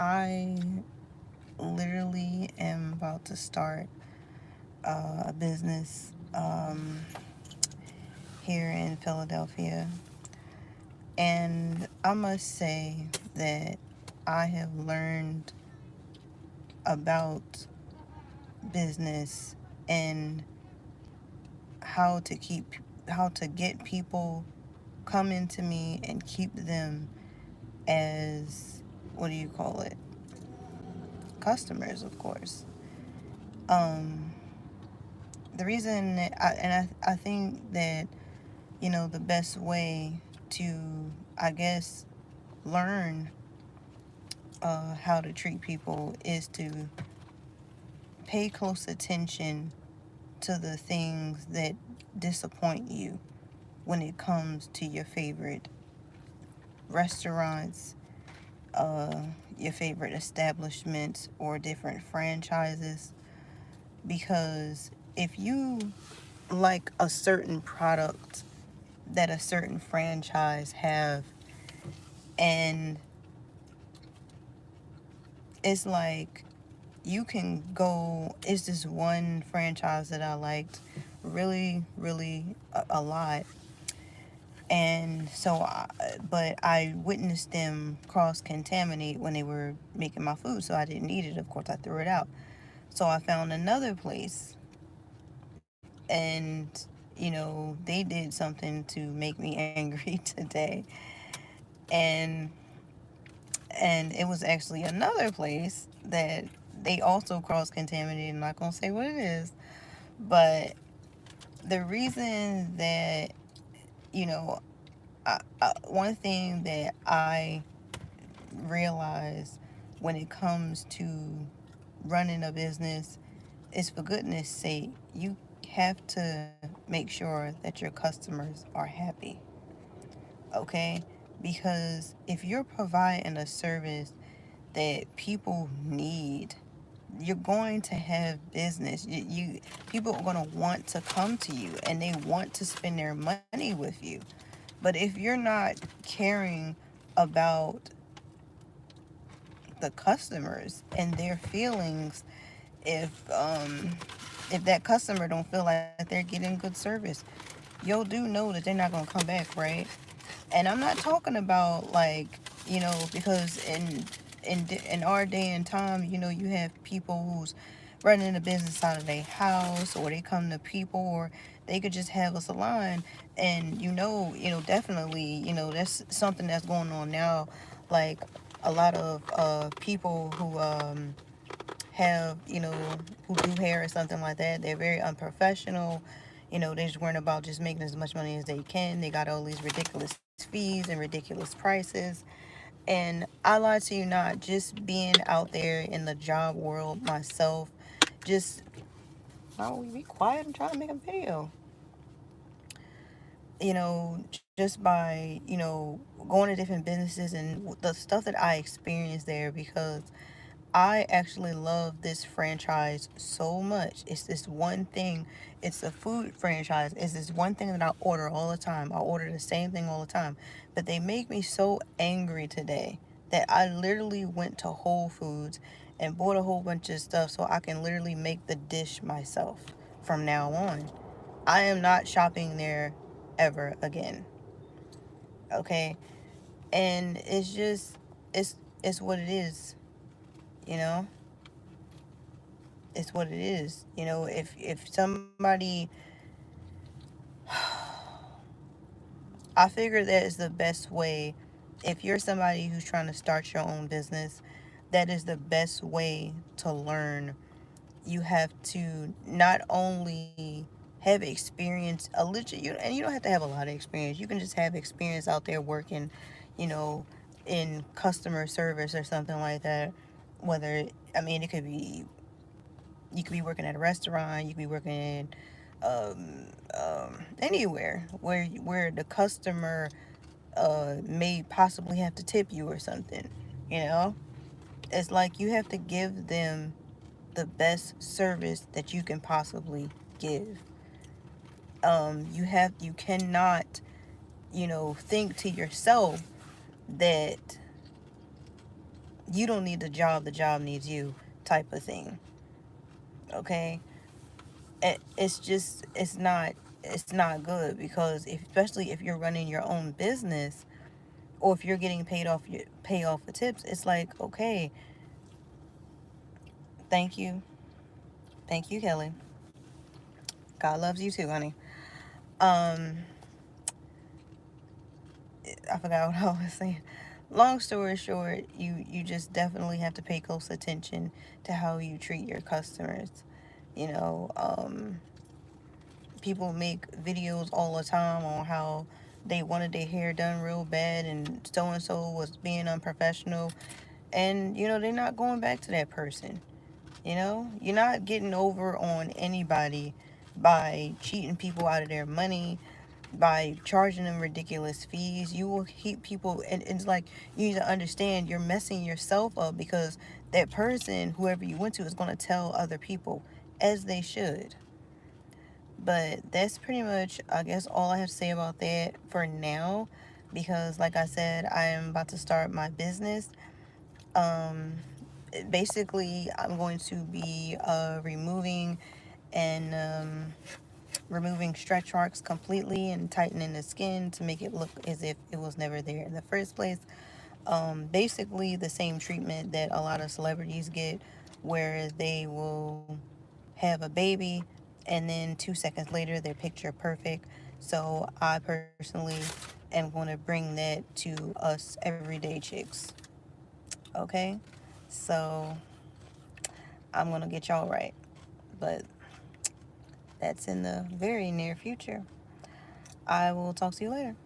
I literally am about to start a business here in Philadelphia. And I must say that I have learned about business and how to keep how to get people coming to me and keep them as, what do you call it, customers, of course. um the reason that I think that, the best way to, I guess, learn how to treat people is to pay close attention to the things that disappoint you when it comes to your favorite restaurants, uh, your favorite establishments, or different franchises. Because if you like a certain product that a certain franchise have, and it's like you can go, it's this one franchise that I liked really, really a lot. And so but I witnessed them cross contaminate when they were making my food, so I didn't eat it. Of course, I threw it out. So I found another place, and they did something to make me angry today. And and it was actually another place that they also cross contaminated. I'm not gonna say what it is, but the reason that, you know one thing that I realize when it comes to running a business is, for goodness sake, you have to make sure that your customers are happy. Okay? Because if you're providing a service that people need, you're going to have business. People are going to want to come to you, and they want to spend their money with you. But if you're not caring about the customers and their feelings, if that customer don't feel like they're getting good service, you'll do know that they're not gonna come back, right? And I'm not talking about, like, because in our day and time, you have people who's running a business out of their house, or they come to people, or they could just have a salon. And definitely, that's something that's going on now. Like, a lot of people who have, who do hair or something like that, they're very unprofessional. They're just worrying about just making as much money as they can. They got all these ridiculous fees and ridiculous prices. And I lie to you not, just being out there in the job world myself, just, oh, be quiet, I'm trying to make a video. Just by, going to different businesses and the stuff that I experienced there, because I actually love this franchise so much. It's this one thing. It's a food franchise. It's this one thing that I order all the time. I order the same thing all the time. But they make me so angry today that I literally went to Whole Foods and bought a whole bunch of stuff so I can literally make the dish myself from now on. I am not shopping there ever again. Okay? And it's just, it's what it is, you know? It's what it is. If somebody, I figure that is the best way. If you're somebody who's trying to start your own business, that is the best way to learn. You have to not only have experience, and you don't have to have a lot of experience. You can just have experience out there working, you know, in customer service or something like that. Whether, I mean, it could be, you could be working at a restaurant, you could be working in anywhere where the customer may possibly have to tip you or something. You know, it's like you have to give them the best service that you can possibly give. You cannot, think to yourself that You don't need the job needs you type of thing. Okay? It's just it's not good because if, especially if you're running your own business or if you're getting pay off the tips, it's like, okay, thank you. Thank you, Kelly. God loves you too, honey. Um I forgot what I was saying. Long story short, you just definitely have to pay close attention to how you treat your customers. You know, people make videos all the time on how they wanted their hair done real bad and so was being unprofessional, and they're not going back to that person. You're not getting over on anybody by cheating people out of their money, by charging them ridiculous fees. You will keep people, and it's like you need to understand you're messing yourself up because that person, whoever you went to, is going to tell other people, as they should. But that's pretty much, I guess, all I have to say about that for now, because like I said, I am about to start my business. Um, Basically, I'm going to be and removing stretch marks completely and tightening the skin to make it look as if it was never there in the first place. Basically, the same treatment that a lot of celebrities get, where they will have a baby and then 2 seconds later they're picture perfect. So I personally am going to bring that to us everyday chicks. Okay? So I'm going to get y'all right. But that's in the very near future. I will talk to you later.